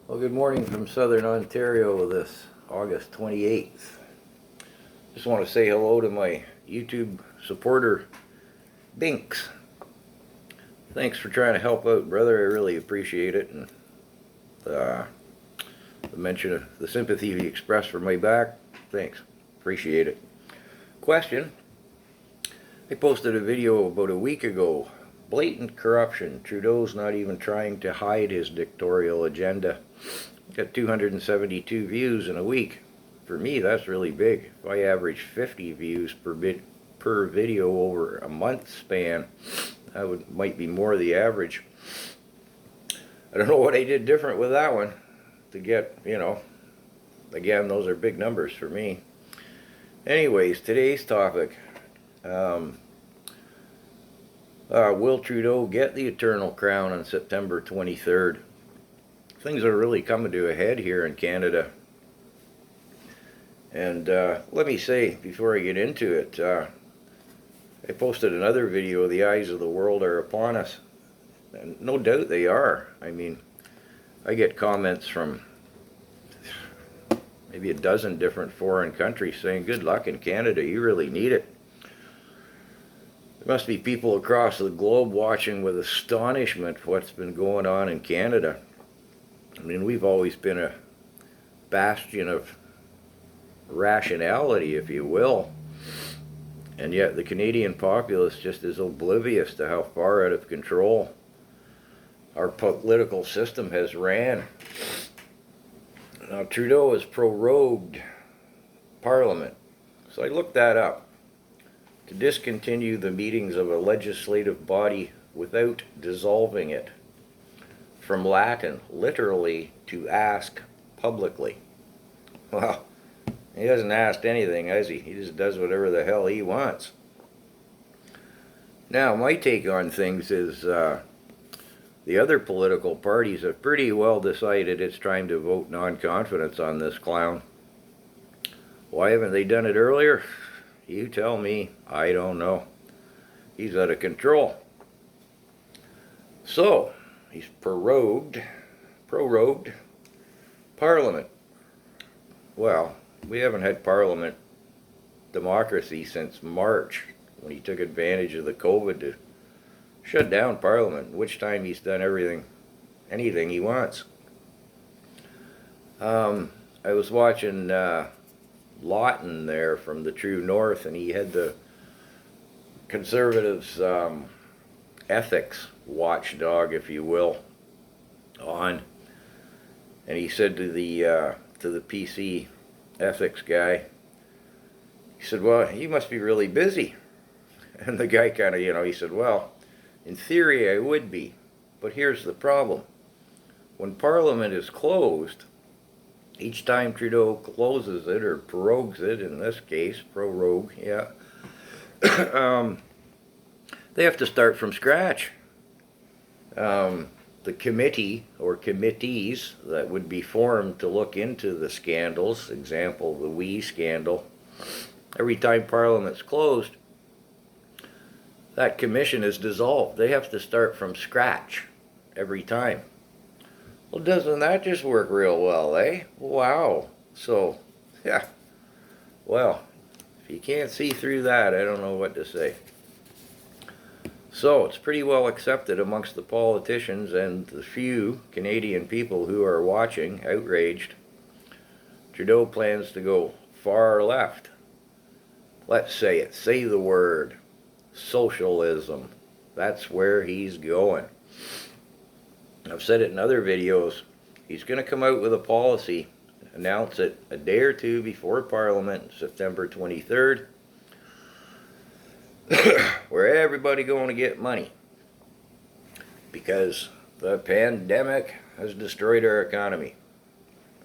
Well, good morning from Southern Ontario this August 28th. Just want to say hello to my YouTube supporter, Binks. Thanks for trying to help out, brother. I really appreciate it. And the mention of the sympathy you expressed for my back, thanks. Appreciate it. Question. I posted a video about a week ago. Blatant corruption. Trudeau's not even trying to hide his dictatorial agenda. Got 272 views in a week. For me, that's really big. If I average 50 views per video over a month span, that might be more the average. I don't know what I did different with that one to get, again, those are big numbers for me. Anyways, today's topic. Will Trudeau get the Eternal Crown on September 23rd? Things are really coming to a head here in Canada. And let me say, before I get into it, I posted another video, The Eyes of the World Are Upon Us. And no doubt they are. I mean, I get comments from maybe a dozen different foreign countries saying, good luck in Canada, you really need it. There must be people across the globe watching with astonishment what's been going on in Canada. I mean, we've always been a bastion of rationality, if you will, and yet the Canadian populace just is oblivious to how far out of control our political system has ran. Now, Trudeau has prorogued Parliament, so I looked that up. To discontinue the meetings of a legislative body without dissolving it. From Latin, literally, to ask publicly. Well, he hasn't asked anything, has he? He just does whatever the hell he wants. Now, my take on things is the other political parties have pretty well decided it's time to vote non-confidence on this clown. Why haven't they done it earlier? You tell me. I don't know. He's out of control. So, he's prorogued Parliament. Well, we haven't had Parliament democracy since March, when he took advantage of the COVID to shut down Parliament, which time he's done anything he wants. I was watching Lawton there from the True North, and he had the Conservatives' ethics watchdog, if you will, on, and he said to the PC ethics guy, he said, well, you must be really busy. And the guy kind of, he said, well, in theory I would be, but here's the problem. When Parliament is closed, each time Trudeau closes it, or prorogues it, in this case, prorogue, yeah, they have to start from scratch. The committee, or committees, that would be formed to look into the scandals, example, the WE scandal, every time Parliament's closed, that commission is dissolved. They have to start from scratch every time. Well, doesn't that just work real well, eh? Wow. So, yeah. Well, if you can't see through that, I don't know what to say. So, it's pretty well accepted amongst the politicians and the few Canadian people who are watching, outraged. Trudeau plans to go far left. Let's say it. Say the word. Socialism. That's where he's going. I've said it in other videos. He's going to come out with a policy, announce it a day or two before Parliament, September 23rd, where everybody going to get money. Because the pandemic has destroyed our economy.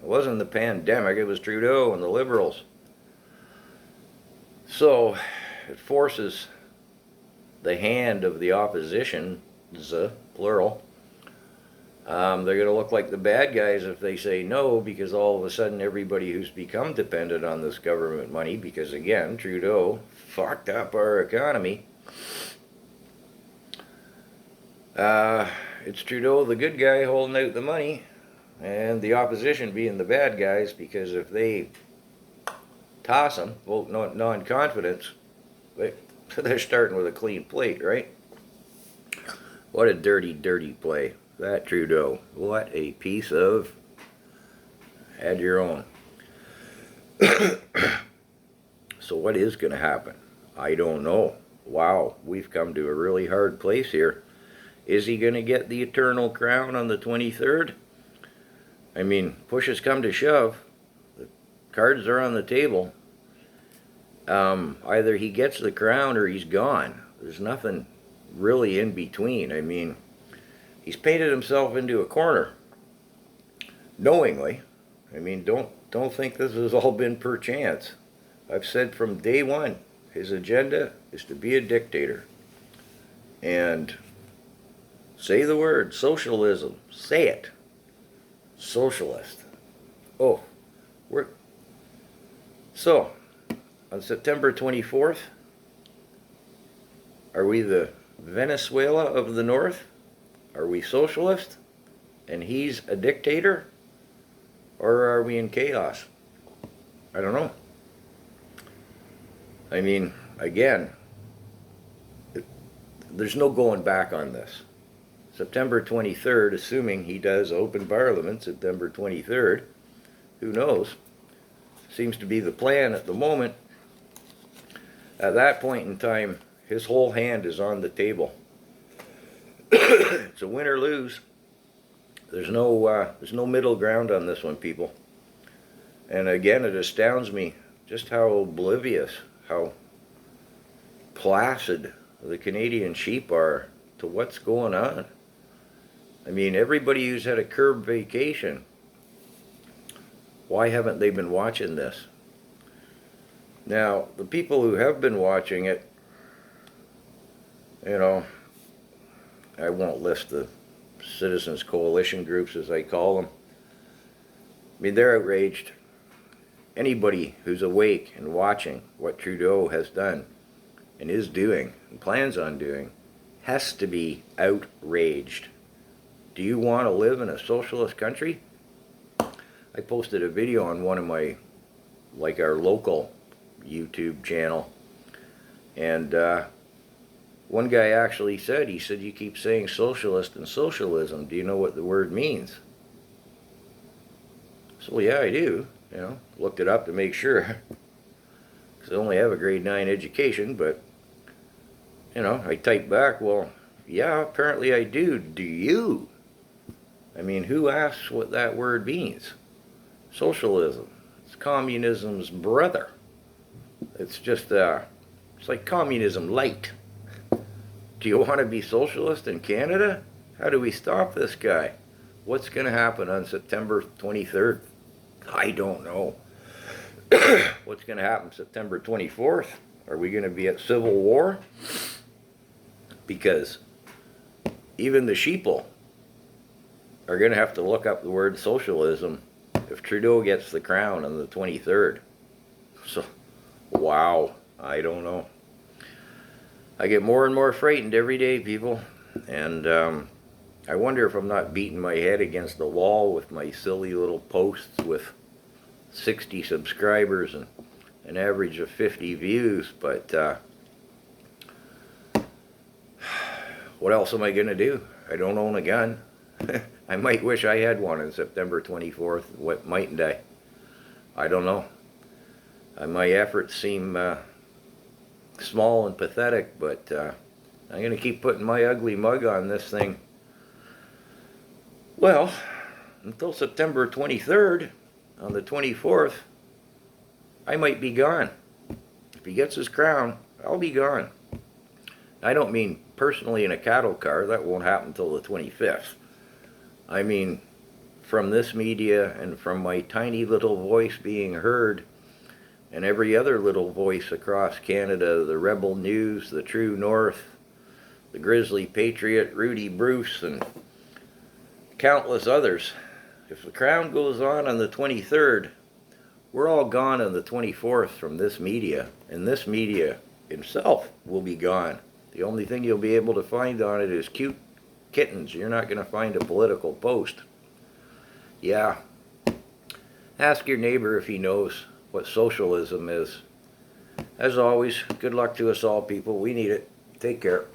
It wasn't the pandemic, it was Trudeau and the Liberals. So, it forces the hand of the opposition, plural. They're going to look like the bad guys if they say no, because all of a sudden everybody who's become dependent on this government money, because again, Trudeau fucked up our economy. It's Trudeau, the good guy, holding out the money. and the opposition being the bad guys, because if they toss him, vote non-confidence, they're starting with a clean plate, right? What a dirty, dirty play. That Trudeau. What a piece of... Had your own. So what is going to happen? I don't know. Wow, we've come to a really hard place here. Is he going to get the eternal crown on the 23rd? I mean, push has come to shove. The cards are on the table. Either he gets the crown or he's gone. There's nothing really in between. I mean, he's painted himself into a corner. Knowingly. I mean, don't think this has all been per chance. I've said from day one, his agenda is to be a dictator. And say the word socialism. Say it. Socialist. Oh, so on September 24th, are we the Venezuela of the North? Are we socialist and he's a dictator? Or are we in chaos? I don't know. I mean, again, there's no going back on this. September 23rd, assuming he does open Parliament, September 23rd, who knows? Seems to be the plan at the moment. At that point in time, his whole hand is on the table. It's a win or lose. There's no middle ground on this one, people. And again, it astounds me just how oblivious, how placid the Canadian sheep are to what's going on. I mean, everybody who's had a curb vacation, why haven't they been watching this? Now, the people who have been watching it, you know, I won't list the Citizens Coalition groups, as I call them. I mean, they're outraged. Anybody who's awake and watching what Trudeau has done and is doing and plans on doing has to be outraged. Do you want to live in a socialist country? I posted a video on one of my, like our local YouTube channel, and one guy actually said, he said, you keep saying socialist and socialism. Do you know what the word means? So yeah, I do. You know, looked it up to make sure. Because I only have a grade 9 education, but, you know, I typed back, well, yeah, apparently I do. Do you? I mean, who asks what that word means? Socialism. It's communism's brother. It's just, it's like communism light. Do you want to be socialist in Canada? How do we stop this guy? What's going to happen on September 23rd? I don't know. What's going to happen September 24th? Are we going to be at civil war? Because even the sheeple are going to have to look up the word socialism if Trudeau gets the crown on the 23rd. So, wow, I don't know. I get more and more frightened every day, people, and I wonder if I'm not beating my head against the wall with my silly little posts with 60 subscribers and an average of 50 views, but what else am I going to do? I don't own a gun. I might wish I had one on September 24th. What mightn't I? I don't know. My efforts seem small and pathetic, but I'm going to keep putting my ugly mug on this thing. Well, until September 23rd, on the 24th, I might be gone. If he gets his crown, I'll be gone. I don't mean personally in a cattle car. That won't happen until the 25th. I mean from this media and from my tiny little voice being heard, and every other little voice across Canada, the Rebel News, the True North, the Grizzly Patriot, Rudy Bruce, and countless others. If the crown goes on the 23rd, we're all gone on the 24th from this media, and this media itself will be gone. The only thing you'll be able to find on it is cute kittens. You're not going to find a political post. Yeah. Ask your neighbor if he knows what socialism is. As always, good luck to us all, people. We need it. Take care.